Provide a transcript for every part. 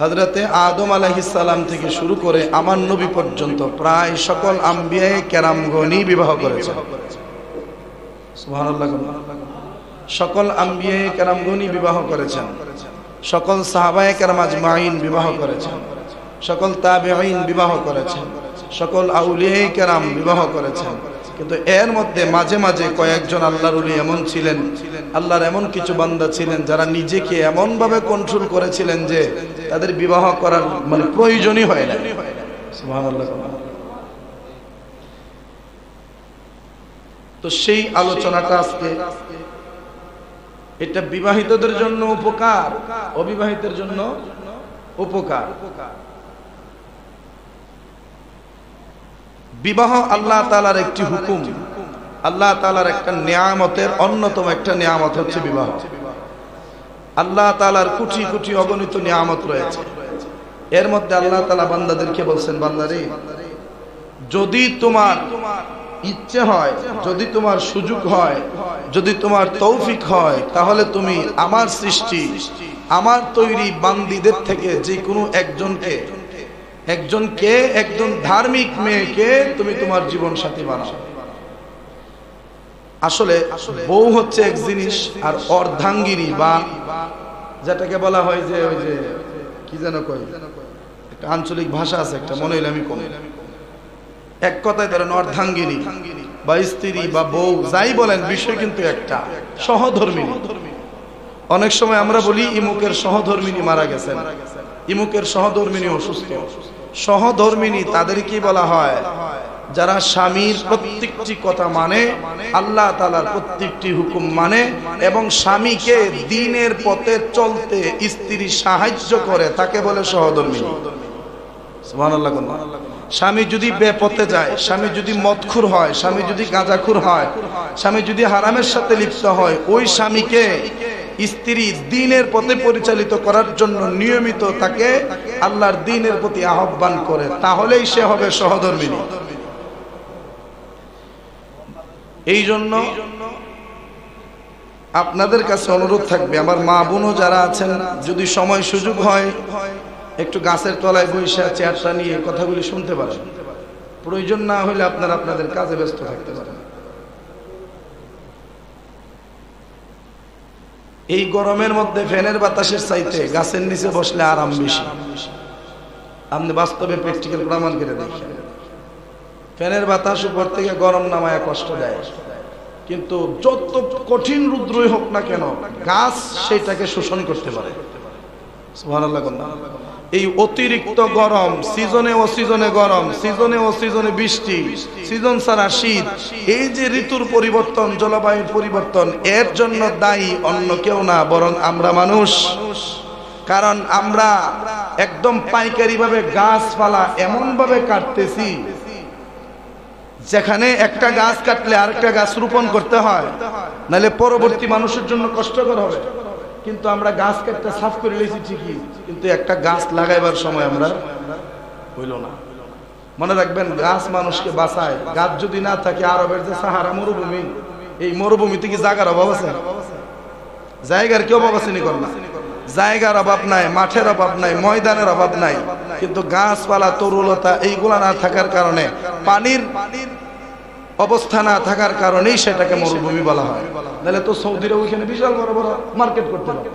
হযরতে আদম আলাইহিস সালাম থেকে শুরু করে আমার নবী পর্যন্ত প্রায় সকল আম্বিয়ায়ে কেরামগণই বিবাহ করেছেন। সুবহানাল্লাহ। সকল আম্বিয়ায়ে কেরামগণই বিবাহ করেছেন, সকল সাহাবায়ে কেরাম আজমাইন বিবাহ করেছেন, সকল তাবেঈন বিবাহ করেছেন, সকল আউলিয়ায়ে কেরাম বিবাহ করেছেন। কিন্তু এর মধ্যে মাঝে মাঝে কয়েকজন আল্লাহর ওলি এমন ছিলেন, আল্লাহর এমন কিছু বান্দা ছিলেন যারা নিজেকে এমন ভাবে কন্ট্রোল করেছিলেন যে তাদের বিবাহ করার মানে প্রয়োজনই হয় না। সুবহানাল্লাহ। তো সেই আলোচনাটা আজকে, এটা বিবাহিতদের জন্য উপকার, অবিবাহিতের জন্য উপকার। বিবাহ আল্লাহ তাআলার একটি হুকুম, আল্লাহ তাআলার একটা নিয়ামতের অন্যতম একটা নিয়ামত হচ্ছে বিবাহ। আল্লাহ তাআলার কোটি কোটি অগণিত নিয়ামত রয়েছে, এর মধ্যে আল্লাহ তাআলা বান্দাদেরকে বলছেন, বান্দারে যদি তোমার ইচ্ছে হয়, যদি তোমার সুযোগ হয়, যদি তোমার তৌফিক হয়, তাহলে তুমি আমার সৃষ্টি, আমার তৈরি বান্দীদের থেকে যে কোনো একজন ধার্মিক মেয়েকে তুমি তোমার জীবন সাথী বানাও। আসলে বউ হচ্ছে এক জিনিস, আর অর্ধাঙ্গিনী বা যেটাকে বলা হয় যে ওই যে কি যেন কই, একটা আঞ্চলিক ভাষা আছে একটা, মনে হইলে আমি কম, এক কথায় ধরেন অর্ধাঙ্গিনী বা স্ত্রী বা বউ যাই বলেন, বিষয় কিন্তু একটা, সহধর্মিনী। অনেক সময় আমরা বলি ইমুকের সহধর্মিনী মারা গেছেন, ইমুকের সহধর্মিনী অসুস্থ। সহধর্মিনী তাদেরকে বলা হয় যারা স্বামীর প্রত্যেকটি কথা মানে, আল্লাহ তাআলার প্রত্যেকটি হুকুম মানে, এবং স্বামীকে দ্বীনের পথে চলতে স্ত্রী সাহায্য করে, তাকে বলে সহধর্মিনী। সুবহানাল্লাহ। স্বামী যদি বেপথে যায়, স্বামী যদি মদখুর হয়, স্বামী যদি গাঁজাখুর হয়, স্বামী যদি হারামের সাথে লিপ্ত হয়, ওই স্বামীকে স্ত্রী দ্বীনের পথে পরিচালিত করার জন্য নিয়মিত তাকে আল্লাহর দ্বীনের প্রতি আহ্বান করে, তাহলেই সে হবে সহধর্মিনী। এই জন্য আপনাদের কাছে অনুরোধ থাকবে, আমার মা বোনও যারা আছেন, যদি সময় সুযোগ হয় একটু গাছের তলায় বসে চেয়ারটা নিয়ে কথাগুলি শুনতে পারেন, প্রয়োজন না হলে আপনারা আপনাদের কাজে ব্যস্ত থাকতে পারেন। এই গরমের মধ্যে ফ্যানের বাতাসের চাইতে গাছের নিচে বসলে আরাম বেশি। আপনি বাস্তবে প্র্যাকটিক্যাল প্রমাণ করে দেখেন, ফ্যানের বাতাস উপর থেকে গরম নামায় কষ্ট দেয়, কিন্তু যত কঠিন রুদ্রই হোক না কেন গাছ সেটাকে শোষণ করতে পারে। সুবহানাল্লাহ। এই অতিরিক্ত গরম, সিজনে অসিজনে গরম, সিজনে অসিজনে বৃষ্টি, সিজন ছাড়া শীত, এই যে ঋতুর পরিবর্তন, জলবায়ুর পরিবর্তন, এর জন্য দায়ী অন্য কেউ না, বরং আমরা মানুষ। কারণ আমরা একদম পাইকারি ভাবে গাছপালা এমন ভাবে কাটতেছি, যেখানে একটা গাছ কাটলে আরেকটা গাছ রোপণ করতে হয়, নাহলে পরবর্তী মানুষের জন্য কষ্টকর হবে। কিন্তু আমরা গাছ কাটতে সাফ করে নিয়েছি ঠিকই, কিন্তু একটা গাছ লাগাইবার সময় আমরা হইল না। মনে রাখবেন, গাছ মানুষকে বাঁচায়। গাছ যদি না থাকে, আরবের যে সাহারা মরুভূমি, এই মরুভূমিতে কি জায়গার অভাব আছে? জায়গার কি অভাব আছে? জায়গার অভাব নাই, মাঠের অভাব নাই, ময়দানের অভাব নাই, কিন্তু গাছপালা, তরুলতা এইগুলা না থাকার কারণে, পানির অবস্থা না থাকার কারণেই সেটাকে মরুভূমি বলা হয়। নাহলে তো সৌদিরা ওইখানে বিশাল বড় বড় মার্কেট করতে পারে।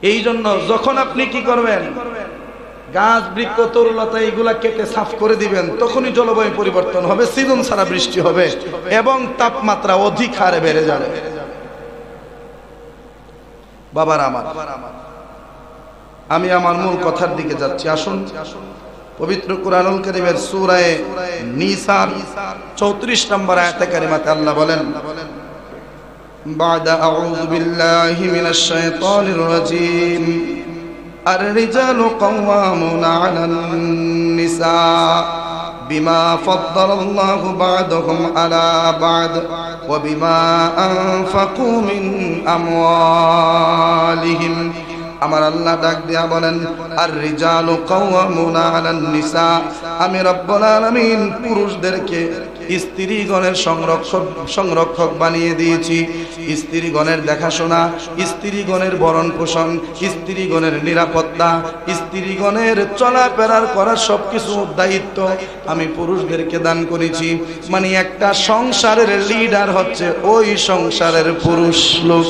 এই জন্য যখন আপনি কি করবেন, গাছ বৃক্ষ তরুলতা এইগুলা কেটে সাফ করে দিবেন, তখনই জলবায়ু পরিবর্তন হবে, সিজন ছাড়া বৃষ্টি হবে এবং তাপমাত্রা অধিক হারে বেড়ে যাবে। বাবার আমার, আমি আমার মূল কথার দিকে যাচ্ছি। আসুন পবিত্র কুরআনুল কারীমের সূরা নিসার 34 নম্বর আয়াতে কারিমাতে আল্লাহ বলেন, বা'দা আউযু বিল্লাহি মিনাশ শাইতানির রাজীম, আর-রিজালু কাওয়ামুনা 'আলান নিসা বিমা ফাদ্দালাল্লাহু বা'দাহুম 'আলা বা'দ ওয়া বিমা আনফাকু মিন আমওয়ালিহিম। আমার আল্লাহ ডাক দিয়া বলেন, আর রিজালু কাওয়ামুনা আলান নিসা, আমি রব্বুল আলামিন পুরুষদেরকে স্ত্রীগণের সংরক্ষক বানিয়ে দিয়েছি। স্ত্রীগণের দেখাশোনা, স্ত্রীগণের ভরণ পোষণ, স্ত্রীগণের নিরাপত্তা, স্ত্রীগণের চলাফেরার করার সবকিছু দায়িত্ব আমি পুরুষদেরকে দান করেছি। মানে একটা সংসারের লিডার হচ্ছে ওই সংসারের পুরুষ লোক।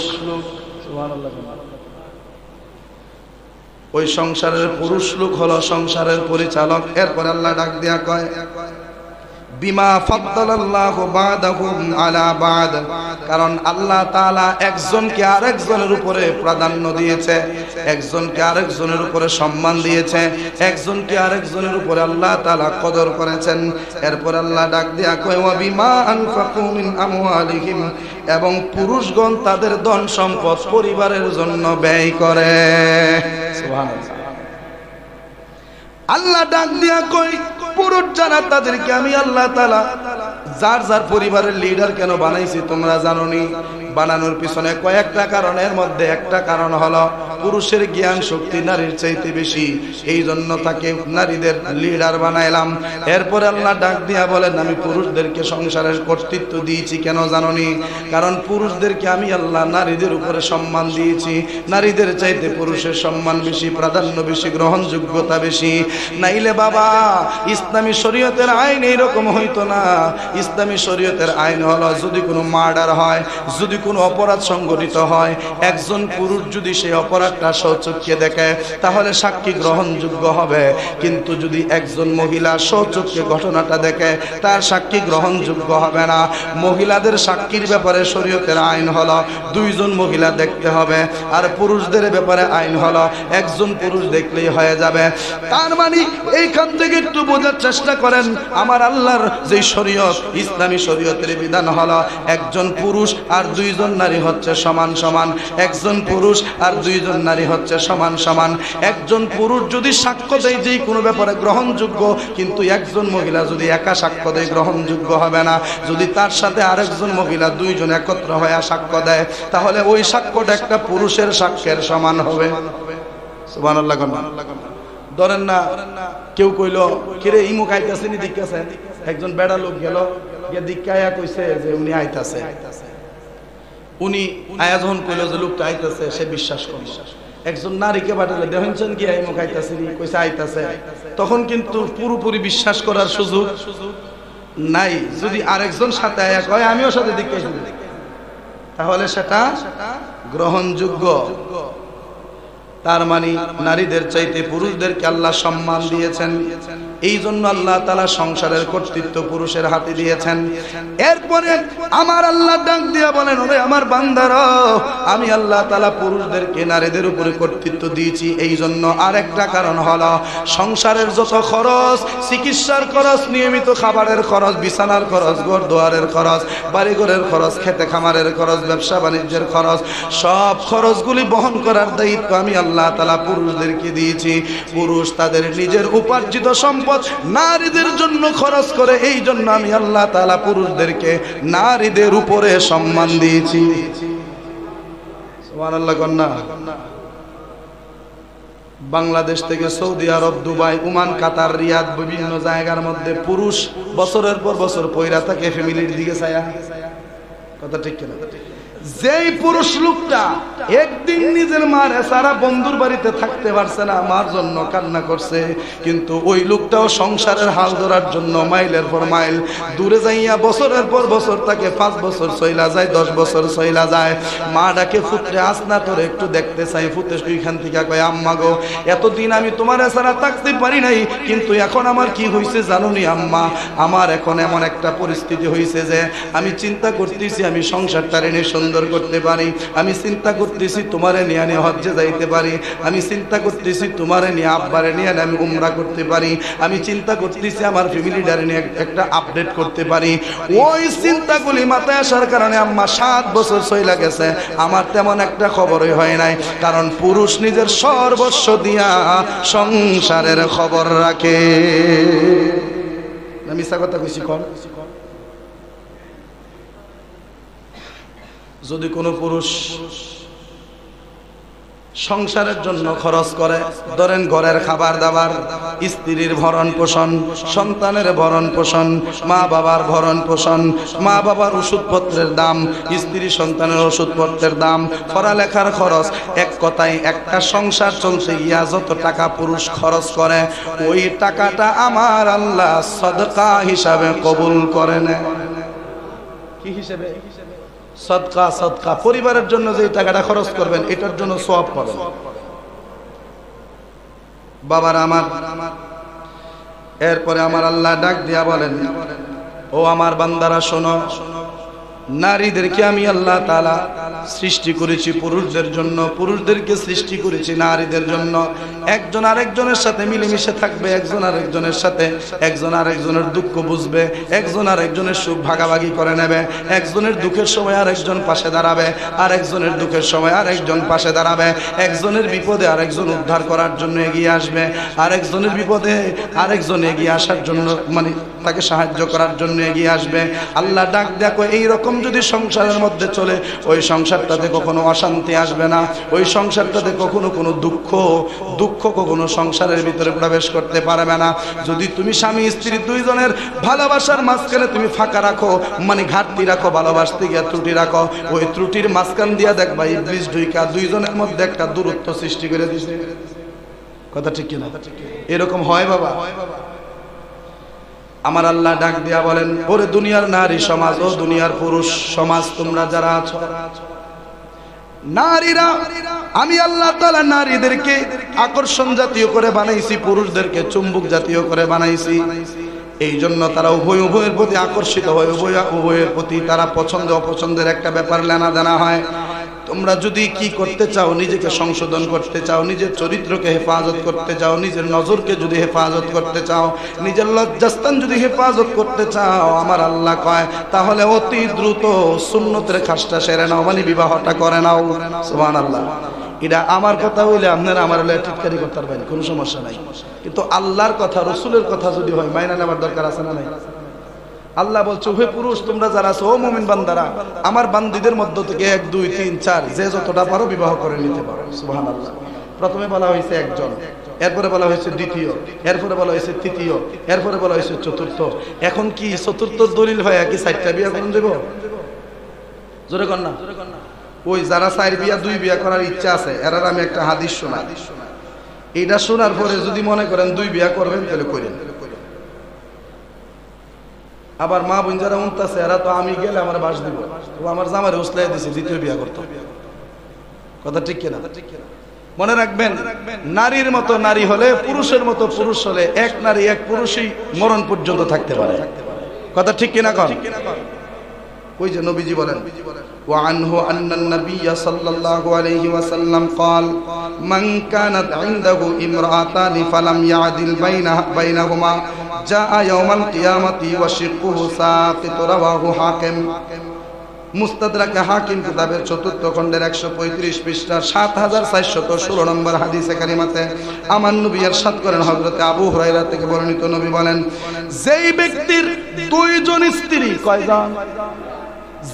ওই সংসারের পুরুষ লোক হলো সংসারের পরিচালক। এরপর আল্লাহ ডাক দিয়া কয় বিমা ফাদ্দালাল্লাহু বা'দাহুম আলা বা'দ, কারণ আল্লাহ তাআলা একজনকে আরেকজনের উপরে প্রাধান্য দিয়েছে, একজনকে আরেকজনের উপরে সম্মান দিয়েছে, একজনকে আরেকজনের উপরে আল্লাহ তাআলা কদর করেছেন। এরপর আল্লাহ ডাক দিয়া কয় ওয়া বিমা আনফাকু মিন আমওয়ালিহিম, এবং পুরুষগণ তাদের ধন সম্পদ পরিবারের জন্য ব্যয় করে। সুবহানাল্লাহ। আল্লাহ ডাক দিয়া কই পুরুষ যারা তাদেরকে আমি আল্লাহ তাআলা যার যার পরিবারের লিডার কেন বানাইছি তোমরা জানো নি? বানানোর পিছনে কয়েকটা কারণের মধ্যে একটা কারণ হলো পুরুষের জ্ঞান শক্তি নারীর চাইতে বেশি, এই জন্য তাকে নারীদের লিডার বানাইলাম। এরপরে আল্লাহ ডাক দিয়া বলেন আমি পুরুষদেরকে সংসারের কর্তৃত্ব দিয়েছি কেন জানো নি? কারণ পুরুষদেরকে আমি আল্লাহ নারীদের উপরে সম্মান দিয়েছি, নারীদের চাইতে পুরুষের সম্মান বেশি, প্রাধান্য বেশি, গ্রহণযোগ্যতা বেশি। নাইলে বাবা ইসলামী শরীয়তের আইন এইরকম হইতো না। ইসলামী শরীয়তের আইন হলো যদি কোনো মার্ডার হয়, যদি কোনো অপরাধ সংঘটিত হয়, একজন পুরুষ যদি সেই অপরাধটা স্বচক্ষে দেখে তাহলে সাক্ষী গ্রহণযোগ্য হবে। কিন্তু যদি একজন মহিলা স্বচক্ষে ঘটনাটা দেখে তার সাক্ষী গ্রহণযোগ্য হবে না। মহিলাদের সাক্ষীর ব্যাপারে শরীয়তের আইন হলো দুইজন মহিলা দেখতে হবে, আর পুরুষদের ব্যাপারে আইন হলো একজন পুরুষ দেখলেই হয়ে যাবে। তার মানে এইখান থেকে একটু বোঝার চেষ্টা করেন আমার আল্লাহর যে শরীয়ত, ইসলামী শরীয়তের বিধান হলো একজন পুরুষ আর দুইজন নারী হচ্ছে সমান সমান, একজন পুরুষ আর দুইজন নারী হচ্ছে সমান সমান। একজন পুরুষ যদি সাক্ষ্য দেয় যে কোনো ব্যাপারে গ্রহণযোগ্য, কিন্তু একজন মহিলা যদি একা সাক্ষ্য দেয় গ্রহণযোগ্য হবে না। যদি তার সাথে আরেকজন মহিলা দুইজন একত্র হয়ে সাক্ষ্য দেয় তাহলে ওই সাক্ষ্যটা একটা পুরুষের সাক্ষ্যের সমান হবে। সুবহানাল্লাহ। ধরেন না কেউ কইলো কিরে ইমু খাইতেছে নি দিক্কাছে, একজন বেড়া লোক গেল গিয়ে দিক্কায়া কইছে যে উনি আইতাছে। উনি আয়া যখন কইলো যে লোকটা আইতাছে সে বিশ্বাস করল। একজন নারীকে পাঠালে দেখেন কি ইমু খাইতাছে নি, কইছে আইতাছে, তখন কিন্তু পুরোপুরি বিশ্বাস করার সুযোগ নাই। যদি আরেকজন সাথে আয়া কয় আমিও সাথে দিক্কাছি, তাহলে সেটা গ্রহণযোগ্য। তার মানে নারীদের চাইতে পুরুষদেরকে আল্লাহ সম্মান দিয়েছেন, এই জন্য আল্লাহ তাআলা সংসারের কর্তৃত্ব পুরুষের হাতে দিয়েছেন। এরপরে আমার আল্লাহ ডাক দিয়া বলেন ওরে আমার বান্দারা, আমি আল্লাহ তাআলা পুরুষদেরকে নারীদের উপরে কর্তৃত্ব দিয়েছি। এই জন্য আরেকটা কারণ হলো সংসারের যত খরচ, চিকিৎসার খরচ, নিয়মিত খাবারের খরচ, বিছানার খরচ, ঘর দুয়ারের খরচ, বাড়িঘরের খরচ, খেতে খামারের খরচ, ব্যবসা বাণিজ্যের খরচ, সব খরচগুলি বহন করার দায়িত্ব আমি আল্লাহ তাআলা পুরুষদেরকে দিয়েছি। পুরুষ তাদের নিজের উপার্জিত সম্পদ নারীদের জন্য খরচ করে, এই জন্য আমি আল্লাহ তাআলা পুরুষদেরকে নারীদের উপরে সম্মান দিয়েছি। সুবহানাল্লাহ। কন্যা বাংলাদেশ থেকে সৌদি আরব, দুবাই, ওমান, কাতার, রিয়াদ, বিভিন্ন জায়গার মধ্যে পুরুষ বছরের পর বছর পয়রা থাকে ফ্যামিলির দিকে ছায়া। কথা ঠিক কিনা? যেই পুরুষ লোকটা একদিন নিজের মার সারা বন্ধুর বাড়িতে থাকতে পারছে না, মার জন্য কান্না করছে, কিন্তু ওই লোকটাও সংসারের হাল ধরার জন্য মাইলের পর মাইল দূরে যাইয়া বছরের পর বছর তাকে 5 বছর চইলা যায়, 10 বছর চইলা যায়। মা ডাকে ফুটরে আসনা তোরে একটু দেখতে চাই। ফুটে ওইখান থেকে কয় আম্মা গো এতদিন আমি তোমার ছাড়া থাকতে পারি নাই, কিন্তু এখন আমার কি হয়েছে জানো নি আম্মা? আমার এখন এমন একটা পরিস্থিতি হয়েছে যে আমি চিন্তা করতেছি আমি সংসারটা রেনে সুন্দর করতে পারি, আমি চিন্তা করতেছি তোমারে নিয়ে আমি হজ্জে যাইতে পারি, আমি চিন্তা করতেছি তোমারে নিয়ে আব্বারে নিয়ে আমি উমরা করতে পারি, আমি চিন্তা করতেছি আমার ফ্যামিলিটারে নিয়ে একটা আপডেট করতে পারি। ওই চিন্তাগুলি মাথায় আসার কারণে আম্মা 7 বছর চইলা গেছে, আমার তেমন একটা খবরই হয় নাই। কারণ পুরুষ নিজের সর্বস্ব দিয়া সংসারের খবর রাখে। না মিছা কথা কইছি? কোন যদি কোনো পুরুষ সংসারের জন্য খরচ করে। ধরেন ঘরের খাবার দাবার, স্ত্রীর ভরণ পোষণ, সন্তানের ভরণ পোষণ, মা বাবার ভরণ পোষণ, মা বাবার ওষুধপত্রের দাম, স্ত্রী সন্তানের ওষুধপত্রের দাম, পড়ালেখার খরচ। এক কথায় একটা সংসার চলতে গিয়া যত টাকা পুরুষ খরচ করে, ওই টাকাটা আমার আল্লাহ সদকা হিসাবে কবুল করে নেয়। কি হিসেবে? সদকা। সদকা পরিবারের জন্য যে টাকাটা খরচ করবেন, এটার জন্য সওয়াব পাবেন। বাবারা আমার, এরপরে আমার আল্লাহ ডাক দিয়া বলেন, ও আমার বান্দারা শোনো, নারীদেরকে আমি আল্লাহ তাআলা সৃষ্টি করেছি পুরুষদের জন্য, পুরুষদেরকে সৃষ্টি করেছি নারীদের জন্য। একজন আরেকজনের সাথে মিলেমিশে থাকবে, একজন আরেকজনের সাথে, একজন আরেকজনের দুঃখ বুঝবে, একজন আরেকজনের সুখ ভাগাভাগি করে নেবে, একজনের দুঃখের সময় আরেকজন পাশে দাঁড়াবে, আরেকজনের দুঃখের সময় আরেকজন পাশে দাঁড়াবে, একজনের বিপদে আরেকজন উদ্ধার করার জন্য এগিয়ে আসবে, আরেকজনের বিপদে আরেকজন এগিয়ে আসার জন্য, মানে তাকে সাহায্য করার জন্য এগিয়ে আসবে। আল্লাহ ডাক দেখো, এইরকম যদি সংসারের মধ্যে চলে, ওই সংসারটাতে কখনো অশান্তি আসবে না, ওই সংসারটাতে কখনো কোনো দুঃখ কখনো সংসারের ভিতরে প্রবেশ করতে পারবে না। যদি তুমি স্বামী স্ত্রী দুইজনের ভালোবাসার মাঝখানে তুমি ফাঁকা রাখো, মানে ঘাটতি রাখো, ভালোবাসতে গিয়ে ত্রুটি রাখো, ওই ত্রুটির মাঝখান দিয়া দেখবা ইবলিস ঢুইকা দুইজনের মধ্যে একটা দূরত্ব সৃষ্টি করে দিছে। কথা ঠিক কিনা? এরকম হয় বাবা। আমার আল্লাহ ডাক দিয়া বলেন, ওরে দুনিয়ার নারী সমাজ, ও দুনিয়ার পুরুষ সমাজ, তোমরা যারা আছো নারীরা, আমি আল্লাহ তাআলা নারীদেরকে আকর্ষণ জাতীয় করে বানাইছি, পুরুষদেরকে চুম্বক জাতীয় করে বানাইছি। এই জন্য তারা উভয়ের প্রতি আকর্ষিত হয়, উভয়ের প্রতি তারা পছন্দ অপছন্দের একটা ব্যাপার লেনা দেনা হয়। তোমরা যদি কি করতে চাও, নিজেকে সংশোধন করতে চাও, নিজের চরিত্রকে হেফাজত করতে চাও, নিজের নজরকে যদি হেফাজত করতে চাও, নিজের লজ্জাস্থান যদি হেফাজত করতে চাও, আমার আল্লাহ কয় তাহলে অতি দ্রুত সুন্নতের কাজটা সেরে নাও, মানে বিবাহটা করে নাও। সুবহানাল্লাহ। এটা আমার কথা হইলে আপনারা আমার হলে টিটকারি করতে পারবেন, কোনো সমস্যা নাই। কিন্তু আল্লাহর কথা, রসুলের কথা যদি হয়, মাইনা নেওয়ার দরকার আছে না নাই? আল্লাহ বলছে, হে পুরুষ তোমরা যারা আছো, ও মুমিন বান্দারা, আমার বান্দীদের মধ্য থেকে 1 2 3 4 যে যতটা পারো বিবাহ করে নিতে পারো। সুবহানাল্লাহ। প্রথমে বলা হয়েছে একজন, এরপরে বলা হয়েছে দ্বিতীয়, এরপরে বলা হয়েছে তৃতীয়, এরপরে বলা হয়েছে চতুর্থ। এখন কি চতুর্থ দলিল হয় কি 4টা বিয়ে করুন দেব? জোরে কর না। ওই যারা 4 বিয়া 2 বিয়া করার ইচ্ছা আছে, এরার আমি একটা হাদিস শোনাই। এইটা শোনার পরে যদি মনে করেন 2 বিয়া করবেন, তাহলে করেন। আবার মা বোন যারা উনতাছে, এরা তো আমি গেলে আমার বাস দিব, ও আমার জামারে উসলাই দিছে, দ্বিতীয় বিয়া করতে। কথা ঠিক কিনা? মনে রাখবেন, নারীর মতো নারী হলে, পুরুষের মতো পুরুষ হলে, এক নারী এক পুরুষই মরণ পর্যন্ত থাকতে পারে। কথা ঠিক কিনা? কন। ওই যে নবীজি বলেন, وعنه أن النبي صلى الله عليه وسلم قال من كانت عنده امرأتان فلم يعدل بينهما جاء يوم القيامة وشقه ساقط رواه حاكم মুস্তাদরাক হাকিম কিতাবের 4th খণ্ডের 135 পৃষ্ঠার 7416 নম্বর হাদিসে কারিমাতে আমার নবী ইরশাদ করেন, হযরতে আবু হুরায়রা থেকে বর্ণিত, নবী বলেন, যেই ব্যক্তির 2জন স্ত্রী, কয়জন?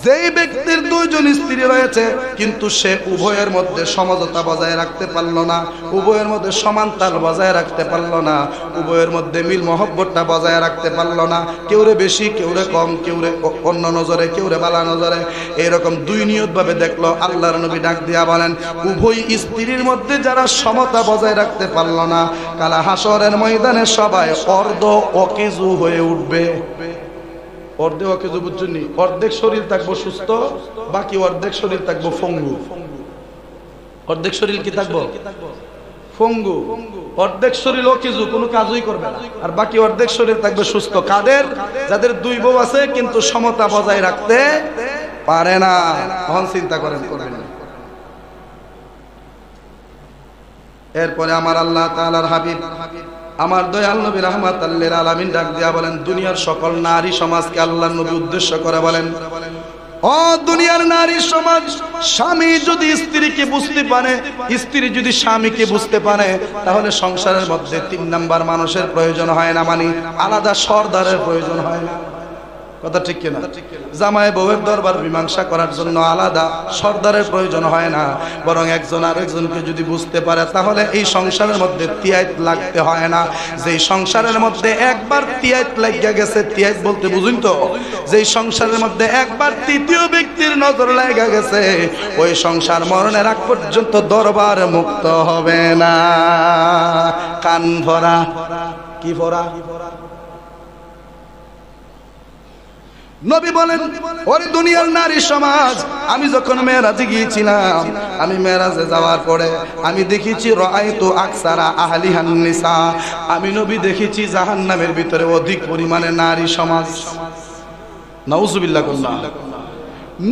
যেই ব্যক্তির 2জন স্ত্রী রয়েছে, কিন্তু সে উভয়ের মধ্যে সমঝোতা বজায় রাখতে পারল না, উভয়ের মধ্যে সমানতাল বজায় রাখতে পারল না, উভয়ের মধ্যে মিল মহব্বতটা বজায় রাখতে পারল না, কেউরে বেশি কেউরে কম, কেউরে অন্য নজরে কেউরে বালা নজরে, এরকম 2 নিয়ত ভাবে দেখলো। আল্লাহর নবী ডাক দিয়া বলেন, উভয় স্ত্রীর মধ্যে যারা সমতা বজায় রাখতে পারল না, কাল হাসরের ময়দানে সবাই অর্ধ অকেজু হয়ে উঠবে। অর্ধেক অকেজু বুঝছেন? অর্ধেক শরীর থাকবো সুস্থ, বাকি অর্ধেক শরীর থাকবো ফঙ্গু। অর্ধেক শরীর কি থাকবো? ফঙ্গু। অর্ধেক শরীর অকেজু, কোনো কাজই করবে না, আর বাকি অর্ধেক শরীর থাকবে সুস্থ। কাদের? যাদের 2 বউ আছে কিন্তু সমতা বজায় রাখতে পারে না। তখন চিন্তা করেন, করবেন। এরপরে আমার আল্লাহ তাআলার হাবিব, আমার দয়াল নবী রাহমাতাল লিল আলামিন ডাক দিয়া বলেন, দুনিয়ার সকল নারী সমাজকে আল্লাহর নবী উদ্দেশ্য করে বলেন, ও দুনিয়ার নারী সমাজ, স্বামী যদি স্ত্রীকে বুঝতে পারে, স্ত্রী যদি স্বামীকে বুঝতে পারে, তাহলে সংসারের মধ্যে 3 নাম্বার মানুষের প্রয়োজন হয় না, মানে আলাদা সর্দারের প্রয়োজন হয় না। কথা ঠিক কিনা? জামাই বউয়ের দরবার মীমাংসা করার জন্য আলাদা সর্দারের প্রয়োজন হয় না, বরং একজন আরেকজনকে যদি বুঝতে পারে তাহলে এই সংসারের মধ্যে তিয়াইত লাগতে হয় না। যেই সংসারের মধ্যে একবার তিয়াইত লাগিয়া গেছে, তিয়াইত বলতে বুঝুন তো, যেই সংসারের মধ্যে একবার তৃতীয় ব্যক্তির নজর লাগা গেছে, ওই সংসার মরণের আগ পর্যন্ত দরবার মুক্ত হবে না। কান ভরা কি ভরা? নবী বলেন, ওরে দুনিয়ার নারী সমাজ, আমি যখন মেরাজে গিয়েছিলাম, আমি মেরাজে যাওয়ার পরে আমি দেখেছি রাআইতু আকসারা আহলিহান নিসা, আমি নবী দেখেছি জাহান্নামের ভিতরে অধিক পরিমাণে নারী সমাজ। নাউজুবিল্লাহ।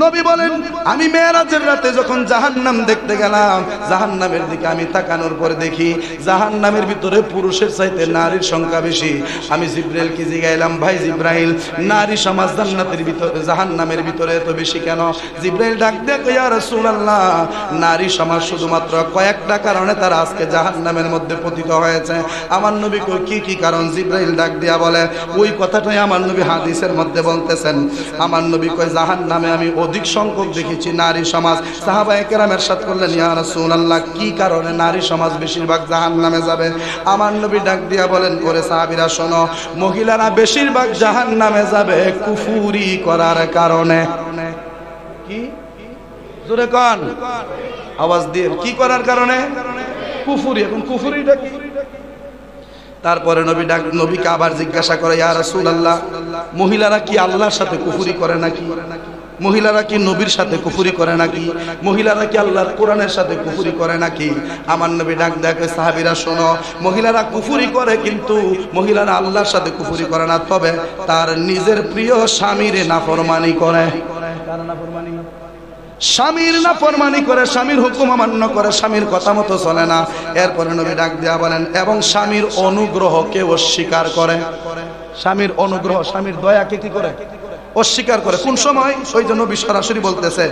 নবী বলেন, আমি মেরাজের রাতে যখন জাহান্নাম দেখতে গেলাম, জাহান্নামের দিকে আমি তাকানোর পরে দেখি জাহান্নামের ভিতরে পুরুষের চাইতে নারীর সংখ্যা বেশি। আমি জিব্রাইলকে জিগাইলাম, ভাই জিব্রাইল, নারী সমাজ জান্নাতের ভিতরে জাহান্নামের ভিতরে এত বেশি কেন? জিব্রাইল ডাক দিয়ে কয়, ইয়া রাসূলুল্লাহ, নারী সমাজ শুধুমাত্র কয়েকটা কারণে তারা আজকে জাহান্নামের মধ্যে পতিত হয়েছে। আমার নবী কই, কি কি কারণ? জিব্রাইল ডাক দিয়া বলে, ওই কথাটাই আমার নবী হাদিসের মধ্যে বলতেছেন। আমার নবী কয়, জাহান্নামে আমি অধিক সংখ্যক দেখেছি নারী সমাজ। সাহাবায়ে কেরাম ইরশাদ করলেন, ইয়া রাসূলুল্লাহ, কি কারণে নারী সমাজ বেশিরভাগ জাহান্নামে যাবে? আমার নবী ডাক দিয়া বলেন, ওরে সাহাবীরা শোনো, মহিলারা বেশিরভাগ জাহান্নামে যাবে কুফরি করার কারণে। কি? জোরে কোন, আওয়াজ দিয়ে, কি করার কারণে? কুফরি। এখন কুফরিটা কি? তারপরে নবীকে আবার জিজ্ঞাসা করে, ইয়া রাসূলুল্লাহ, মহিলারা কি আল্লাহর সাথে কুফরি করে নাকি? মহিলারা কি নবীর সাথে কুফরি করে নাকি? মহিলারা কি আল্লাহর কোরআনের সাথে কুফরি করে নাকি? আমার নবী ডাক দেখে, সাহাবীরা শোনো, মহিলারা কুফরি করে, কিন্তু মহিলারা আল্লাহর সাথে কুফরি করে না, তবে তার নিজের প্রিয় স্বামীর নাফরমানি করে। কার নাফরমানি? স্বামীর নাফরমানি করে, স্বামীর হুকুম অমান্য করে, স্বামীর কথা মতো চলে না। এরপরে নবী ডাক দিয়া বলেন, এবং স্বামীর অনুগ্রহকে অস্বীকার করে। স্বামীর অনুগ্রহ, স্বামীর দয়াকে কি করে? অস্বীকার করে। কোন সময়? ওই জন্য নবী সরাসরি বলতেছে,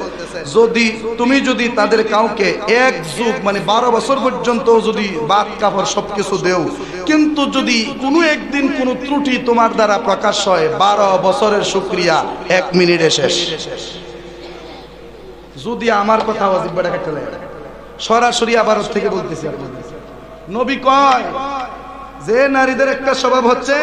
যদি তাদের কাউকে এক যুগ মানে 12 বছর পর্যন্ত যদি বাদ কাপড় সবকিছু দেও, কিন্তু যদি কোনো একদিন কোনো ত্রুটি তোমার দ্বারা প্রকাশ হয়, 12 বছরের শুকরিয়া 1 মিনিটে শেষ। যদি আমার কথা ওয়াজিবটা কেটে লাগে, সরাসরি আবার থেকে বলতেছি আপনাদের, নবী কয় যে নারীদের একটা স্বভাব হচ্ছে,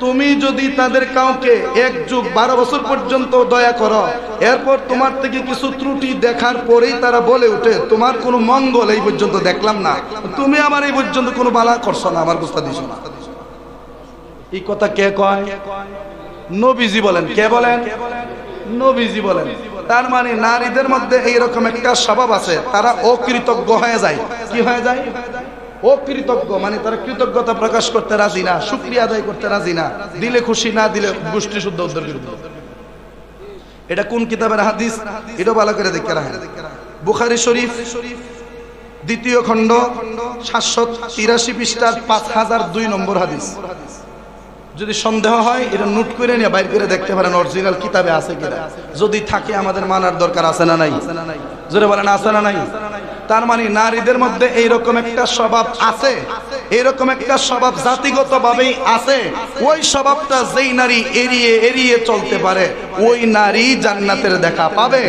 তুমি যদি তাদের কাউকে এক যুগ 12 বছর পর্যন্ত দয়া করো, এরপর তোমার থেকে কিছু ত্রুটি দেখার পরেই তারা বলে উঠে, তোমার কোনো মঙ্গল এই পর্যন্ত দেখলাম না, তুমি আমার এই পর্যন্ত কোনো বালা করছো না, আমার বুঝতে দিছো না। এই কথা কে কয়? নবীজি বলেন। কে বলেন? নবীজি বলেন। তার মানে নারীদের মধ্যে এইরকম একটা স্বভাব আছে, তারা অকৃতজ্ঞ হয়ে যায়। কি হয়ে যায়? অকৃতজ্ঞ, মানে তারা কৃতজ্ঞতা প্রকাশ করতে রাজি না, শুকরিয়া আদায় করতে রাজি না, দিলে খুশি, না দিলে গোষ্ঠী শুদ্ধ উদ্ধার করে দিল। এটা কোন কিতাবের হাদিস? এটা ভালো করে দেখে রাখেন। বুখারী শরীফ 2য় খণ্ড 783 পৃষ্ঠার 5002 নম্বর হাদিস। যদি সন্দেহ হয় এটা নোট করে নিয়ে বাইর করে দেখতে পারেন অরিজিনাল কিতাবে আছে কিনা। যদি থাকে আমাদের মানার দরকার আছে না নাই? জোরে বলেন, আছে না নাই? তার মানে নারীদের মধ্যে এইরকম একটা স্বভাব আছে, এরকম একটা স্বভাব জাতিগতভাবেই আছে। ওই স্বভাবটা যেই নারী এড়িয়ে চলতে পারে, ওই নারী জান্নাতের দেখা পাবে।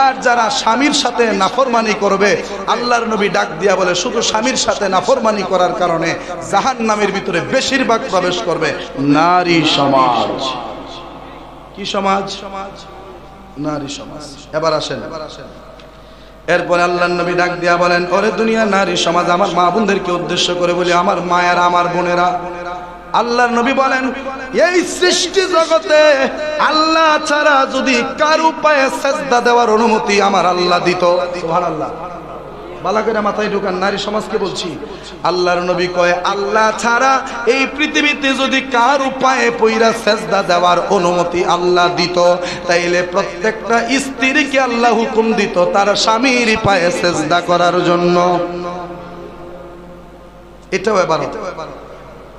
আর যারা স্বামীর সাথে নাফরমানি করবে, আল্লাহর নবী ডাক দিয়া বলে, শুধু স্বামীর সাথে নাফরমানি করার কারণে জাহান্নামের ভিতরে বেশিরভাগ প্রবেশ করবে নারী সমাজ। কি সমাজ? নারী সমাজ। এবার আসেন, এরপরে আল্লাহর নবী ডাক দিয়া বলেন, ওরে দুনিয়া নারী সমাজ, আমার মা বোনদেরকে উদ্দেশ্য করে বলি, আমার মায়েরা, আমার বোনেরা, আল্লাহর নবী বলেন, এই সৃষ্টি জগতে আল্লাহ ছাড়া যদি কারো পায়ে সেজদা দেওয়ার অনুমতি আমার আল্লাহ দিত, সুবহানাল্লাহ, বালা করে মাথায় ঢুকান, নারী সমাজকে বলছি। আল্লাহর নবী কয়, আল্লাহ ছাড়া এই পৃথিবীতে যদি কার পায়ে পইরা সেজদা দেওয়ার অনুমতি আল্লাহ দিত, তাইলে প্রত্যেকটা স্ত্রীকে আল্লাহ হুকুম দিত তার স্বামীর পায়ে সেজদা করার জন্য। এটাও এবার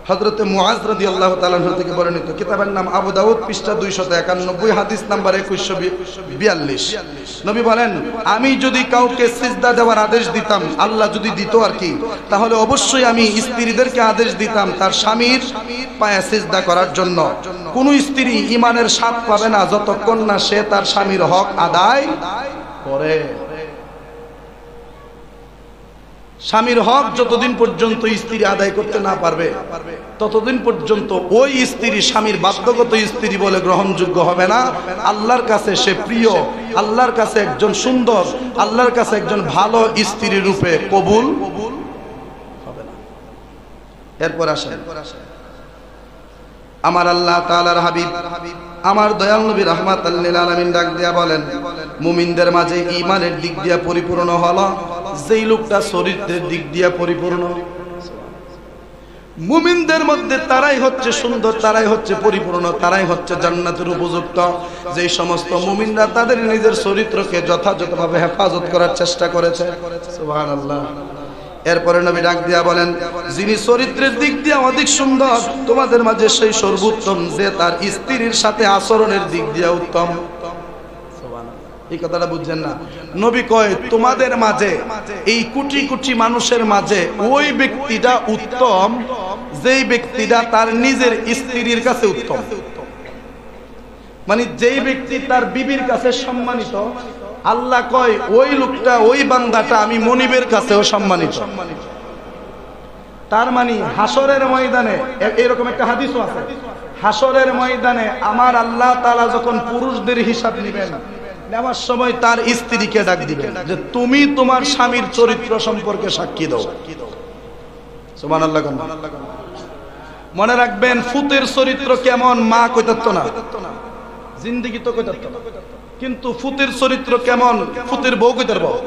হযরতে মুআজ রাদিয়াল্লাহু তাআলা আনহু থেকে বর্ণিত, কিতাবের নাম আবু দাউদ, পৃষ্ঠা 291, হাদিস নাম্বার 2142। নবী বলেন, আমি যদি কাউকে সিজদা দেওয়ার আদেশ দিতাম, আল্লাহ যদি দিত আর কি, তাহলে অবশ্যই আমি স্ত্রীদেরকে আদেশ দিতাম তার স্বামীর পায়ে সিজদা করার জন্য। কোন স্ত্রী ঈমানের স্বাদ পাবে না যতক্ষণ না সে তার স্বামীর হক আদায় করে। স্বামীর হক যতদিন পর্যন্ত স্ত্রী আদায় করতে না পারবে ততদিন পর্যন্ত ওই স্ত্রী স্বামীর বাধ্যগত স্ত্রী বলে গ্রহণযোগ্য হবে না। আল্লাহর কাছে সে প্রিয়, আল্লাহর কাছে একজন সুন্দর, আল্লাহর কাছে একজন ভালো স্ত্রী রূপে কবুল হবে না। এরপর আসেন আমার আল্লাহ তাআলার হাবিব, আমার দয়াল নবী রাহমাতাল লিল আলামিন ডাক দিয়া বলেন, মুমিনদের মাঝে ঈমানের দিক দিয়া পরিপূর্ণ হলো যেই লোকটা চরিত্রের দিক দিয়া পরিপূর্ণ। মুমিনদের মধ্যে তারাই হচ্ছে সুন্দর, তারাই হচ্ছে পরিপূর্ণ, তারাই হচ্ছে জান্নাতের উপযুক্ত যেই সমস্ত মুমিনরা তাদের নিজের চরিত্রকে যথাযথভাবে হেফাজত করার চেষ্টা করেছে। সুবহানাল্লাহ। এরপরে নবী ডাক দিয়া বলেন, যিনি চরিত্রের দিক দিয়ে অধিক সুন্দর তোমাদের মাঝে সেই সর্বোত্তম যে তার স্ত্রীর সাথে আচরণের দিক দিয়ে উত্তম। এই কথাটা বুঝছেন না? নবী কয় তোমাদের মাঝে, এই কোটি কোটি মানুষের মাঝে ওই ব্যক্তিটা উত্তম যেই ব্যক্তিটা তার নিজের স্ত্রীর কাছে উত্তম। মানে যেই ব্যক্তি তার বিবির কাছে সম্মানিত, আল্লাহ কয় ওই লোকটা, ওই বান্দাটা আমি মনিবের কাছেও সম্মানিত। তার মানে হাসরের ময়দানে এরকম একটা হাদিসও আছে, হাসরের ময়দানে আমার আল্লাহ তাআলা যখন পুরুষদের হিসাব নেবেন, নেওয়ার সময় তার স্ত্রীকে ডাক দিবেন যে তুমি তোমার স্বামীর চরিত্র সম্পর্কে সাক্ষী দাও। সুবহানাল্লাহ। মনে রাখবেন, ফুতের চরিত্র কেমন মা কইতাত না, জিন্দেগি তো কইতাত না, কিন্তু ফুতের চরিত্র কেমন ফুতের বউ কইতার বউ।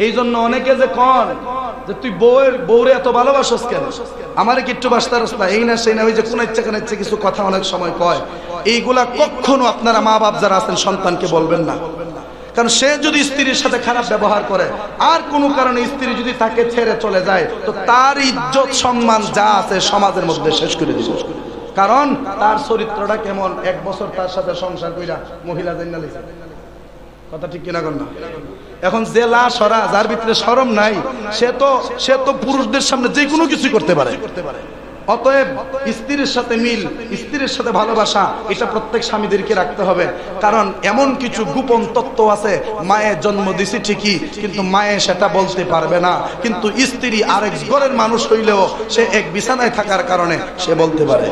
এই জন্য অনেকে যে কন যে তুই বউরে এত ভালোবাসস কেন, আমারে কি একটু বাসতারস না, এই না সেই না, ওই যে কোন ইচ্ছা কেন ইচ্ছে কিছু কথা অনেক সময় কয়, এইগুলা কখনো আপনারা মা বাপ যারা আছেন সন্তানকে বলবেন না। কারণ সে যদি স্ত্রীর সাথে খারাপ ব্যবহার করে আর কোনো কারণে স্ত্রী যদি তাকে ছেড়ে চলে যায়, তো তার ইজ্জত সম্মান যা আছে সমাজের মধ্যে শেষ করে দিবে। কারণ তার চরিত্রটা কেমন, এক বছর তার সাথে সংসার কইরা মহিলা জান্না লইছে। কথা ঠিক কিনা কর না? এখন যে লাশ হরা, যার ভিতরে শরম নাই, সে তো পুরুষদের সামনে যে কোনো কিছু করতে পারে। অতএব স্ত্রীর সাথে মিল, স্ত্রীর সাথে ভালোবাসা, এটা প্রত্যেক স্বামীদেরকে রাখতে হবে। কারণ এমন কিছু গোপন তত্ত্ব আছে, মায়ের জন্ম দিছি ঠিকই, কিন্তু মায়ে সেটা বলতে পারবে না, কিন্তু স্ত্রী আরেক ঘরের মানুষ হইলেও সে এক বিছানায় থাকার কারণে সে বলতে পারে।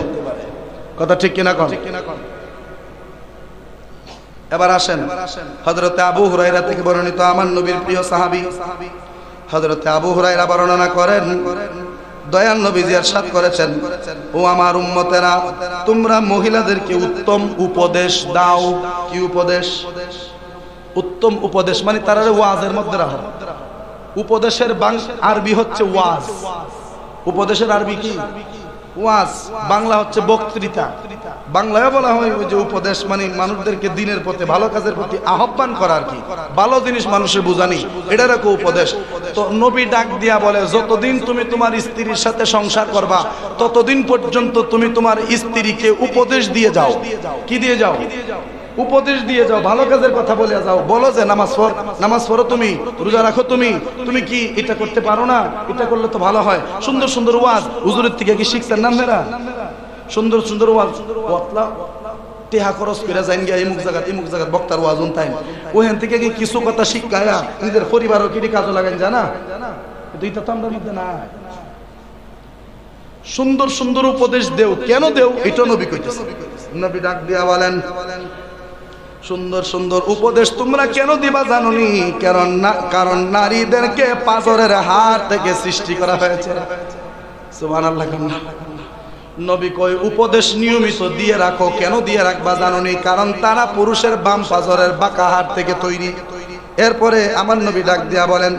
কথা ঠিক কিনা কন? এবার আসেন হযরতে আবু হুরায়রা থেকে বর্ণিত, আমার নবীর প্রিয় সাহাবী হযরতে আবু হুরায়রা বর্ণনা করেন, দয়াল নবীজি ইরশাদ করেছেন, ও আমার উম্মতেরা, তোমরা মহিলাদেরকে উত্তম উপদেশ দাও। কি উপদেশ? উত্তম উপদেশ মানে তারা ওয়াজের মধ্যে রাখো। উপদেশের আরবি হচ্ছে ওয়াজ। উপদেশের আরবি কি? ওয়াজ। বাংলা হচ্ছে বক্তৃতা। বাংলায় বলা হয় ওই যে উপদেশ, মানে মানুষদেরকে দিনের পথে, ভালো কাজের প্রতি আহ্বান করা আর কি, ভালো জিনিস মানুষের বুঝানি, এটার একটা উপদেশ। তো নবী ডাক দিয়া বলে, যতদিন তুমি তোমার স্ত্রীর সাথে সংসার করবা ততদিন পর্যন্ত তুমি তোমার স্ত্রীকে উপদেশ দিয়ে যাও। কি দিয়ে যাও? উপদেশ দিয়ে যাও, ভালো কাজের কথা বলে যাও। বলো যে নামাজ পড়ো, তুমি রোজা রাখো, তুমি কি এটা করতে পারো না, এটা করলে তো ভালো হয়। সুন্দর সুন্দর ওয়াজ হুজুরের থেকে কি শিখছেন না মেয়েরা? সুন্দর সুন্দর ওয়াজ টেহা খরচ করে যাইন গিয়া এমুক জায়গার বক্তার ওয়াজ উনতাইন, ওখান থেকে কি কিছু কথা শিখায়া নিজের পরিবারও কি কাজে লাগান জানা, কিন্তু এটা তো আমাদের মধ্যে নাই। সুন্দর সুন্দর উপদেশ দেও। কেন দেও? এটা নবী কইতেছে। নবী ডাক দিয়া বলেন, সুন্দর সুন্দর উপদেশ তোমরা কেন দিবা জানোনি? কারণ নারীদেরকে পাথরের হাত থেকে সৃষ্টি করা হয়েছে। সুবহানাল্লাহ। নবী কয় উপদেশ নিয়মিত দিয়ে রাখো। কেন দিয়ে রাখবা জানোনি? কারণ তারা পুরুষের বাম পাথরের বাঁকা হাত থেকে তৈরি। এরপরে আমার নবী ডাক দিয়া বলেন,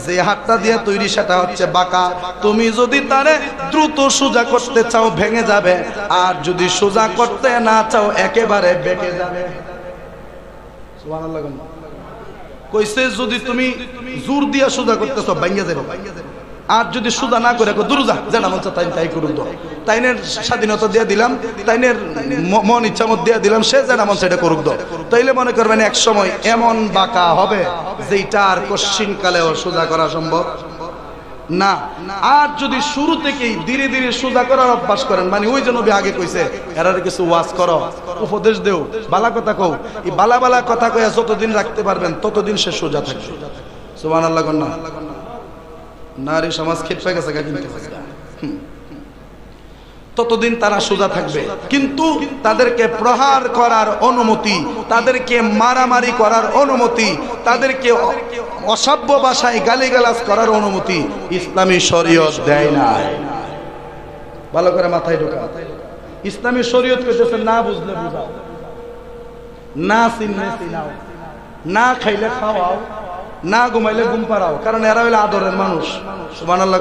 যে হাতটা দিয়ে তৈরি সেটা হচ্ছে বাঁকা। তুমি যদি তারে দ্রুত সোজা করতে চাও ভেঙে যাবে, আর যদি সোজা করতে না চাও একেবারে বেঁকে যাবে। সুবহানাল্লাহ। কইছে যদি তুমি জোর দিয়া সোজা করতেছ ভেঙে যাবে, আর যদি সুদা না করে দুরুজা যেটা মন চায় তাই করুক দাও, তাইনের স্বাধীনতা দিয়ে দিলাম, তাইনের মন ইচ্ছা মত দিয়ে দিলাম, সে যেটা মন সেটা করুক দাও। তাইলে মনে করবেন এক সময় এমন বাঁকা হবে যেটা আর কশ্চিন কালেও সোজা করা সম্ভব না। আর যদি শুরু থেকেই ধীরে ধীরে সোজা করার অভ্যাস করেন, মানে ওই জন্য আগে কইছে এরারে কিছু ওয়াজ করো, উপদেশ দেও, বালা কথা কও, এই বালা বালা কথা কয়ে যতদিন রাখতে পারবেন ততদিন সে সোজা থাকবে। সুবহানাল্লাহ কন্যা। নারী সমাজ খেপে গেছে কিন্তু ততদিন তারা সোজা থাকবে। কিন্তু তাদেরকে প্রহার করার অনুমতি, তাদেরকে মারামারি করার অনুমতি, তাদেরকে অসভ্য ভাষায় গালিগালাজ করার অনুমতি ইসলামী শরীয়ত দেয় না। ভালো করে মাথায় ঢোকা। ইসলামী শরীয়ত কইতেছে না বুঝলে বুঝাও, না চিনলে চিনাও, না খাইলে খাওয়াও, না ঘুমাইলে ঘুম পাড়াও, কারণ এরা হইলে আদরের মানুষ। সুবহানাল্লাহ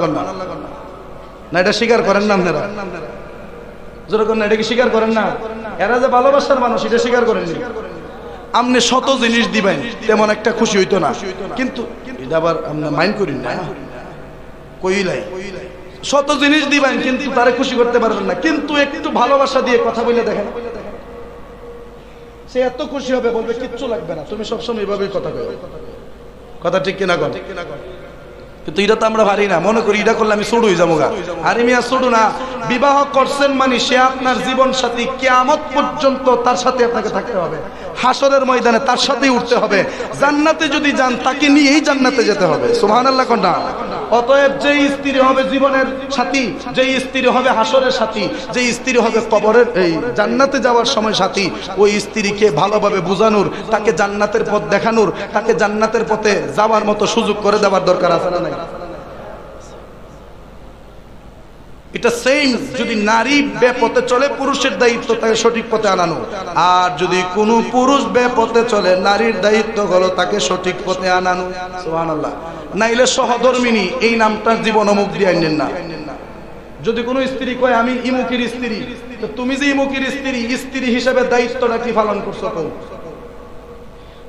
না, এটা স্বীকার করেন না আপনারা? যেরকম না, এটা কি স্বীকার করেন না? এরা যে ভালোবাসার মানুষ এটা স্বীকার করেননি। আপনি শত জিনিস দিবেন তেমন একটা খুশি হইতো না, কিন্তু এটা আবার আমরা মাইন্ড করি না, কইলাই শত জিনিস দিবেন কিন্তু তারে খুশি করতে পারবেন না, কিন্তু একটু ভালোবাসা দিয়ে কথা বলে দেখেন, সে এত খুশি হবে, বলবে কিচ্ছু লাগবে না, তুমি সবসময় এইভাবেই কথা কও। কথা ঠিক কিনা কর? কিন্তু এটা তো আমরা পারি না, মনে করি এটা করলে আমি ছোট হয়ে যাবো গা। আরে মিয়া ছোট না, বিবাহ করছেন মানে সে আপনার জীবন সাথী, কিয়ামত পর্যন্ত তার সাথে আপনাকে থাকতে হবে, হাসরের ময়দানে তার সাথেই উঠতে হবে, জান্নাতে যদি যান তাকে নিয়েই জান্নাতে যেতে হবে। সুবহানাল্লাহ কন্যা। অতএব যেই স্ত্রী হবে জীবনের সাথী, যেই স্ত্রী হবে হাসরের সাথী, যেই স্ত্রী হবে কবরের এই জান্নাতে যাওয়ার সময় সাথী, ওই স্ত্রীকে ভালোভাবে বুঝানোর, তাকে জান্নাতের পথ দেখানোর, তাকে জান্নাতের পথে যাওয়ার মতো সুযোগ করে দেওয়ার দরকার আছে না নাই? এটা সেম। যদি নারী বেপথে চলে পুরুষের দায়িত্ব তাকে সঠিক পথে আনানো, আর যদি কোনো পুরুষ বেপথে চলে নারীর দায়িত্ব হলো তাকে সঠিক পথে আনানো। সুবহানাল্লাহ। নাইলে সহধর্মিনী এই নামটা জীবন মুখ দিয়ে আনেন না। যদি কোনো স্ত্রী কয় আমি ইমুকের স্ত্রী, তো তুমি যে ইমুকের স্ত্রী, স্ত্রী হিসেবে দায়িত্বটা কি পালন করছো?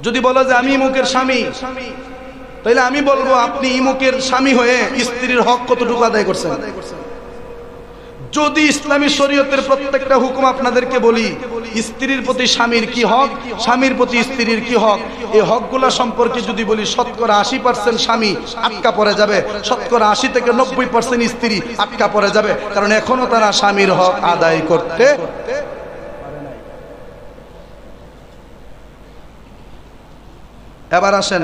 যদি বলো যে আমি ইমুকের স্বামী, তাহলে আমি বলবো আপনি ইমুকের স্বামী হয়ে স্ত্রীর হক কতটুকু আদায় করছেন? যদি ইসলামী শরীয়তের প্রত্যেকটা হুকুম আপনাদেরকে বলি, স্ত্রীর প্রতি স্বামীর কি হক, স্বামীর প্রতি স্ত্রীর কি হক, এই হকগুলা সম্পর্কে যদি বলি, শতকরা 80% স্বামী আটকা পড়ে যাবে, শতকরা 80 থেকে 90% স্ত্রী আটকা পড়ে যাবে, কারণ এখনো তারা স্বামীর হক আদায় করতে পারে নাই। এবার আসেন,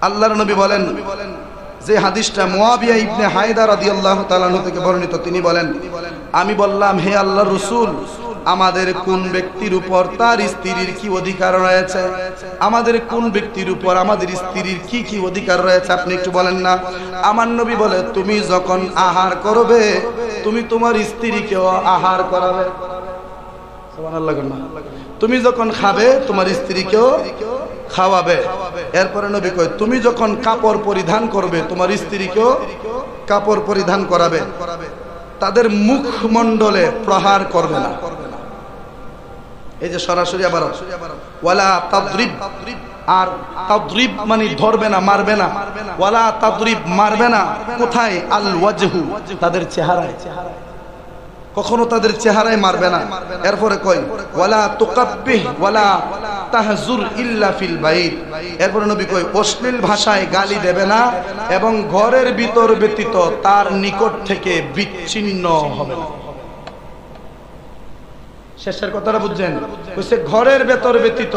আল্লাহর নবী বলেন, যে হাদিসটা মুয়াবিয়া ইবনে হায়দা রাদিয়াল্লাহু তাআলা আনহু থেকে বর্ণিত, তিনি বলেন, আমি বললাম হে আল্লাহর রাসূল, আমাদের কোন ব্যক্তির উপর তার স্ত্রীর কি অধিকার রয়েছে? আমাদের কোন ব্যক্তির উপর আমাদের স্ত্রীর কি কি অধিকার রয়েছে আপনি একটু বলেন না? আমার নবী বলে, তুমি যখন আহার করবে তুমি তোমার স্ত্রীকেও আহার করাবে। সুবহানাল্লাহ। তুমি যখন খাবে তোমার স্ত্রীকেও খাওয়াবে। এরপরে নবী কয়, তুমি যখন কাপড় পরিধান করবে তোমার স্ত্রীকেও কাপড় পরিধান করাবে, তাদের মুখমণ্ডলে প্রহার করবে না। এই যে সরাসরি আবার ওয়ালা তাদরিব, আর তাদরিব মানে ধরবে না, মারবে না। ওয়ালা তাদরিব, মারবে না কোথায়? আল ওয়াজহু, তাদের চেহারায়, কখনো তাদের চেহারায় মারবে না। এরপরে কয় ওয়ালা তুকাব্বিহ ওয়ালা তাহজুর ইল্লা ফিল বাইত। এরপরে নবী কয় অশ্লীল ভাষায় গালি দেবে না এবং ঘরের ভিতর ব্যতীত তার নিকট থেকে বিচ্ছিন্ন হবে না। শেষের কথাটা বুঝছেন? কইছে ঘরের ভেতর ব্যতীত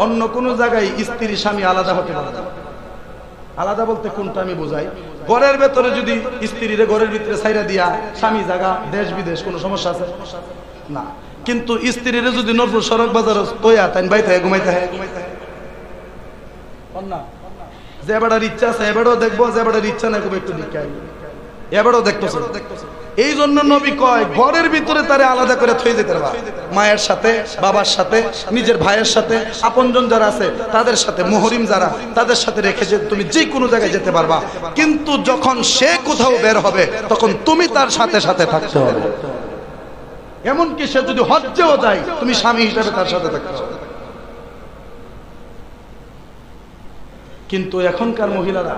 অন্য কোন জায়গায় স্ত্রী স্বামী আলাদা হতে পারে না। আলাদা বলতে কোনটা আমি বোঝাই? ঘরের ভেতরে যদি স্ত্রীরে ঘরের ভিতরে ছাইরা দিয়া স্বামী জায়গা দেশ বিদেশ, কোনো সমস্যা আছে না? কিন্তু স্ত্রীরে যদি নরপুর সড়ক বাজার তৈয়া তাই বাইতে ঘুমাইতে হয় না, যে বেড়ার ইচ্ছা আছে এবারও দেখবো, যে বেড়ার ইচ্ছা নাই একটু দিকে এবারও দেখতেছে। এই জন্য নবী কয় ঘরের ভিতরে তারে আলাদা করে থই যেতে পারবা, মায়ের সাথে, বাবার সাথে, নিজের ভাইয়ের সাথে, আপনজন যারা আছে তাদের সাথে, মুহরিম যারা তাদের সাথে রেখে যে তুমি যে কোনো জায়গায় যেতে পারবা। কিন্তু যখন সে কোথাও বের হবে তখন তুমি তার সাথে সাথে থাকতে হবে। এমনকি সে যদি হজ্জেও যায় তুমি স্বামী হিসেবে তার সাথে থাকতে হবে। কিন্তু এখনকার মহিলারা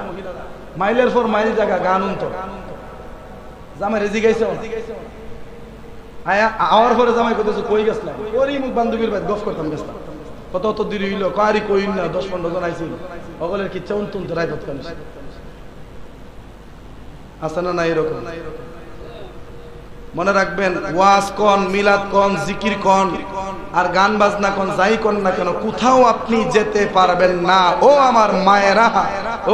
মাইলের পর মাইল জায়গা গান উনতো জামাই রেজি গাইছে আওয়ার পরে জামাই কইতেছে কই গেছলাম ওরই মুখ বান্ধবীর বাড়ি গফ করতাম গেছলাম কত অত দেরি হইল কারি কইন না 10-15 জন আইছিল সকলের কিচ্ছা উনতুনতে রাইফত কান আছে না এরকম মনে রাখবেন ওয়াজ কোন মিলাদ কোন জিকির কোন আর গান বাজনা কোন যাই কোন না কেন কোথাও আপনি যেতে পারবেন না ও আমার মায়েরা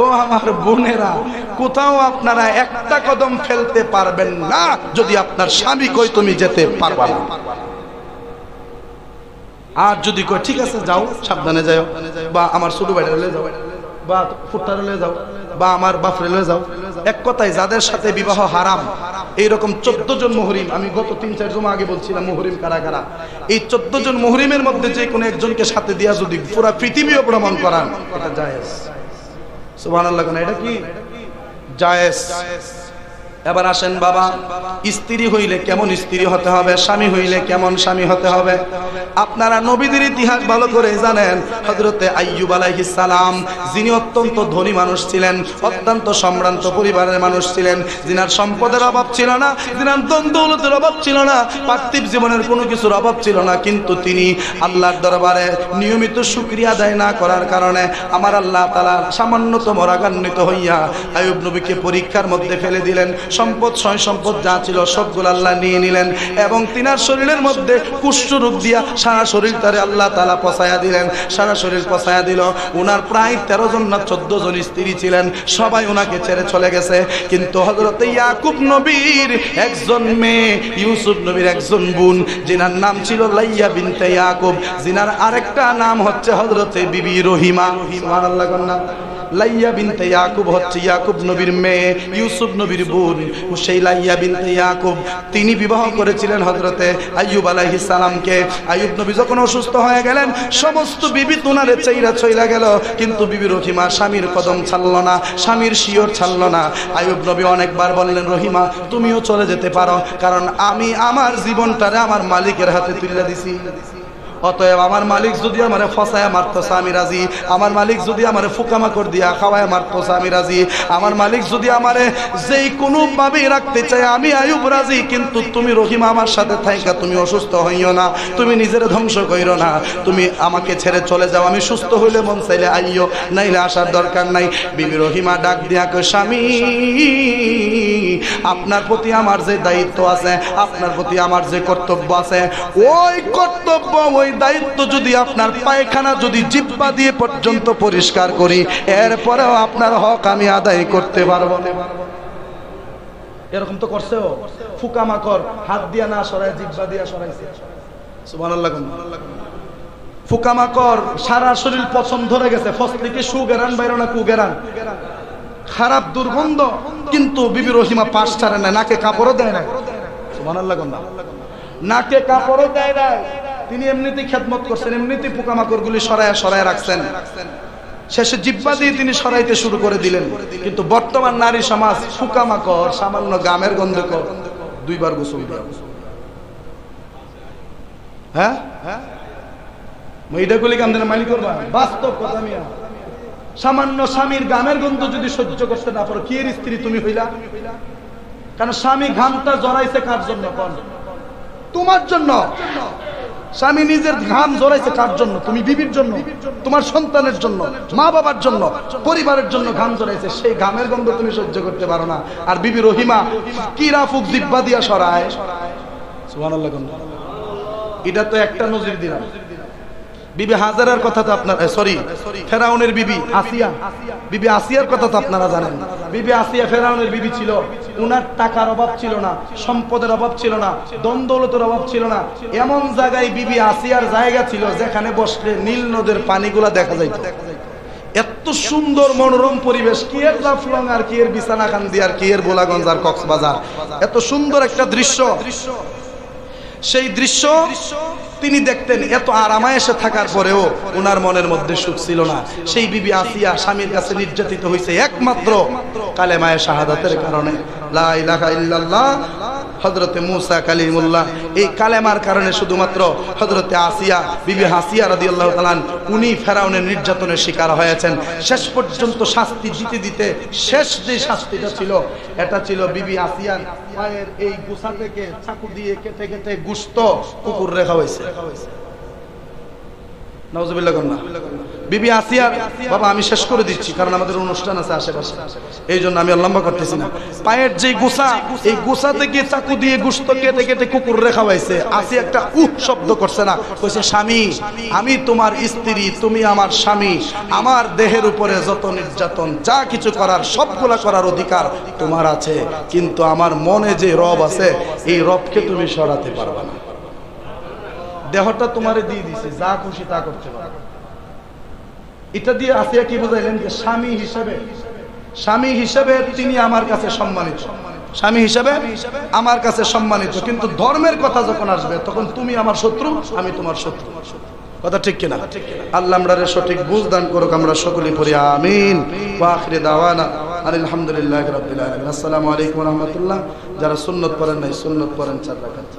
ও আমার বোনেরা কোথাও আপনারা একটা কদম ফেলতে পারবেন না যদি আপনার স্বামী কই তুমি যেতে পারবা না আর যদি কই ঠিক আছে যাও সাবধানে যাও বা আমার ছোট ভাইরা লয়ে যাও বা ফুটতারে লয়ে যাও বা আমার বাপরে লয়ে যাও এক কথায় যাদের সাথে বিবাহ হারাম এইরকম 14 জন মুহরিম আমি গত 3-4 জমা আগে বলছিলাম মুহরিম কারা কারা এই 14 জন মুহরিমের মধ্যে যে কোনো একজনকে সাথে দিয়া যদি পুরো পৃথিবীও ভ্রমণ করান এটা জায়েজ সুবহানাল্লাহ কোন এটা কি জায়েজ এবার আসেন বাবা স্ত্রী হইলে কেমন স্ত্রী হতে হবে স্বামী হইলে কেমন স্বামী হতে হবে আপনারা নবীদের ইতিহাস ভালো করে জানেন হযরতে আইয়ুব আলাইহিস সালাম যিনি অত্যন্ত ধনী মানুষ ছিলেন অত্যন্ত সম্ভ্রান্ত পরিবারের মানুষ ছিলেন যিনার সম্পদের অভাব ছিল না যিনার ধন দৌলতের অভাব ছিল না পার্থিব জীবনের কোনো কিছুর অভাব ছিল না কিন্তু তিনি আল্লাহর দরবারে নিয়মিত শুকরিয়া আদায় না করার কারণে আমার আল্লাহ তাআলা সামান্যতম রাগান্বিত হইয়া আইয়ুব নবীকে পরীক্ষার মধ্যে ফেলে দিলেন সম্পদ সয় সম্পদ যা ছিল সবগুলো আল্লাহ নিয়ে নিলেন এবং তিনার শরীরের মধ্যে কুষ্ঠ রোগ দিয়া সারা শরীর তারে আল্লাহ তাআলা পচায়া দিলেন সারা শরীর পচায়া দিল ওনার প্রায় 13 জন না 14 জন স্ত্রী ছিলেন সবাই ওনাকে ছেড়ে চলে গেছে কিন্তু হযরত ইয়াকুব নবীর একজন মেয়ে ইউসুফ নবীর একজন বোন যিনার নাম ছিল লাইয়া বিনতে ইয়াকুব যিনার আরেকটা নাম হচ্ছে হযরতে বিবি রহিমা সুবহানাল্লাহ কন্না লাইয়া বিনতে ইয়াকুব হচ্ছে ইয়াকুব নবীর মেয়ে ইউসুফ নবীর বোন সেই লাইয়া বিনতে ইয়াকুব তিনি বিবাহ করেছিলেন হযরতে আইয়ুব আলাইহিস সালামকে আইয়ুব নবী যখন অসুস্থ হয়ে গেলেন সমস্ত বিবি তুনারে চাইরা চইলা গেল কিন্তু বিবি রহিমা স্বামীর কদম ছাড়ল না স্বামীর শিয়র ছাড়ল না আইয়ুব নবী অনেকবার বললেন রহিমা তুমিও চলে যেতে পারো কারণ আমি আমার জীবনটারে আমার মালিকের হাতে তুলে দিছি অতএব আমার মালিক যদি আমারে ফসায়া মারতো আমি রাজি আমার মালিক যদি আমারে ফুকামাকড় দিয়া খাওয়ায় মারতো আমি রাজি আমার মালিক যদি আমারে যেই কোনো ভাবে রাখতে চায় আমি আইয়ুব রাজি কিন্তু তুমি রহিমা আমার সাথে থাইকা তুমি অসুস্থ হইও না তুমি নিজের ধ্বংস কইরো না তুমি আমাকে ছেড়ে চলে যাও আমি সুস্থ হইলে মন চাইলে আইয়ো নাইলে আসার দরকার নাই বিবি রহিমা ডাক দিয়া কই স্বামী আপনার প্রতি আমার যে দায়িত্ব আছে আপনার প্রতি আমার যে কর্তব্য আছে ওই কর্তব্য ওই দায়িত্ব যদি আপনার পায়খানা যদি জিহ্বা দিয়ে পর্যন্ত পরিষ্কার করি এরপরেও আপনার হক আমি আদায় করতে পারবো না এরকম তো করছে ও ফুকামাকড় হাত দিয়া না সরায় জিহ্বা দিয়া সরাইছে সুবহানাল্লাহ ফুকামাকড় সারা শরীর পছন্দ ধরে গেছে ফসলিকে সুগেরান বাইরো না কুগেরান খারাপ দুর্গন্ধ কিন্তু বিবি রহিমা পাশ ছাড়ে না নাকে কাপড়ও দেয় না সুবহানাল্লাহ নাকে কাপড়ও দেয় না তিনি এমনিতেই খেদমত করছেন এমনিতেই পোকামাকড়গুলি সরায় রাখছেন শেষে জিহ্বা দিয়ে তিনি সরাইতে শুরু করে দিলেন কিন্তু বর্তমান নারী সমাজ পোকামাকড় সামান্য গামের গন্ধ দুইবার গোসল দেয় হ্যাঁ এইটাগুলি কামদের মালিক করবা বাস্তব কথা মিয়া সামান্য স্বামীর গামের গন্ধ যদি সহ্য করতে না পারো কি এর স্ত্রী তুমি হইলা কারণ স্বামী ঘামটা জড়াইছে কার জন্য তোমার জন্য স্বামী নিজের ঘাম জড়াইছে কার জন্য তুমি বিবির জন্য তোমার সন্তানের জন্য মা বাবার জন্য পরিবারের জন্য ঘাম জড়াইছে সেই ঘামের গন্ধ তুমি সহ্য করতে পারো না আর বিবি রহিমা কিরা ফুক জিহ্বা দিয়া সরায় সুবহানাল্লাহ এটা তো একটা নজির দিলাম বিবি হাজারার কথা তো আপনার সরি ফেরাউনের বিবি আসিয়ার কথা তো আপনারা জানেন বিবি আসিয়া ফেরাউনের বিবি ছিল উনার টাকার অভাব ছিল না সম্পদের অভাব ছিল না ধন দৌলতের অভাব ছিল না এমন জায়গায় বিবি আসিয়ার জায়গা ছিল যেখানে বসলে নীল নদের পানিগুলা দেখা যাইত এত সুন্দর মনোরম পরিবেশ কি এর জাফলং আর কি এর বিছানা কান্দি আর কি এর বোলাগঞ্জ আর কক্সবাজার এত সুন্দর একটা দৃশ্য সেই দৃশ্য তিনি দেখতেন এত আরামায়েশে থাকার পরেও ওনার মনের মধ্যে সুখ ছিল না সেই বিবি আসিয়া স্বামীর কাছে নির্যাতিত হয়েছে একমাত্র কালেমায়ে শাহাদাতের কারণে লা ইলাহা ইল্লাল্লাহ হযরতে মূসা কালিমুল্লাহ এই কালেমার কারণে শুধুমাত্র হযরতে আসিয়া বিবি হাসিয়া রাদিয়াল্লাহু তাআলা উনি ফেরাউনের নির্যাতনের শিকার হয়েছেন। শেষ পর্যন্ত শাস্তি দিতে দিতে শেষ যে শাস্তিটা ছিল এটা ছিল বিবি আসিয়ার পায়ের এই গোছা থেকে চাকু দিয়ে কেটে কেটে গোশত কুকুর রেখা হয়েছে। নাউজুবিল্লাহ কন্না বিবি আসিয়ার বাবা আমি শেষ করে দিচ্ছি কারণ আমাদের অনুষ্ঠান আছে আশেপাশে, এই জন্য আমি লম্বা করতেছি না। পায়ের যে গোছা এই গোছা থেকে চাকু দিয়ে গোশত কেটে কেটে কুকুর রেখা হয়েছে। আসিয়া একটা উহ শব্দ করছে না, কইছে স্বামী আমি তোমার স্ত্রী, তুমি আমার স্বামী, আমার দেহের উপরে যত নির্যাতন যা কিছু করার সবগুলা করার অধিকার তোমার আছে, কিন্তু আমার মনে যে রব আছে এই রবকে তুমি সরাতে পারবে না। দেহটা তোমারে দিয়ে দিছে, যা খুশি তা করতে পারো। এটা দিয়ে আসিয়া কি বুঝাইলেন যে স্বামী হিসেবে তিনি আমার কাছে সম্মানিত, স্বামী হিসেবে আমার কাছে সম্মানিত, কিন্তু ধর্মের কথা যখন আসবে তখন তুমি আমার শত্রু, আমি তোমার শত্রু। কথা ঠিক কিনা? আল্লাহ আমরারে সঠিক বুঝ দান করুক। আমরা সকলেই পড়ি আমিন। ওয়া আখিরি দাওয়ানা আলহামদুলিল্লাহি রাব্বিল আলামিন। আসসালামু আলাইকুম ওয়া রাহমাতুল্লাহ। যারা সুন্নাত পড়েন নাই সুন্নাত পড়েন 4 রাকাত।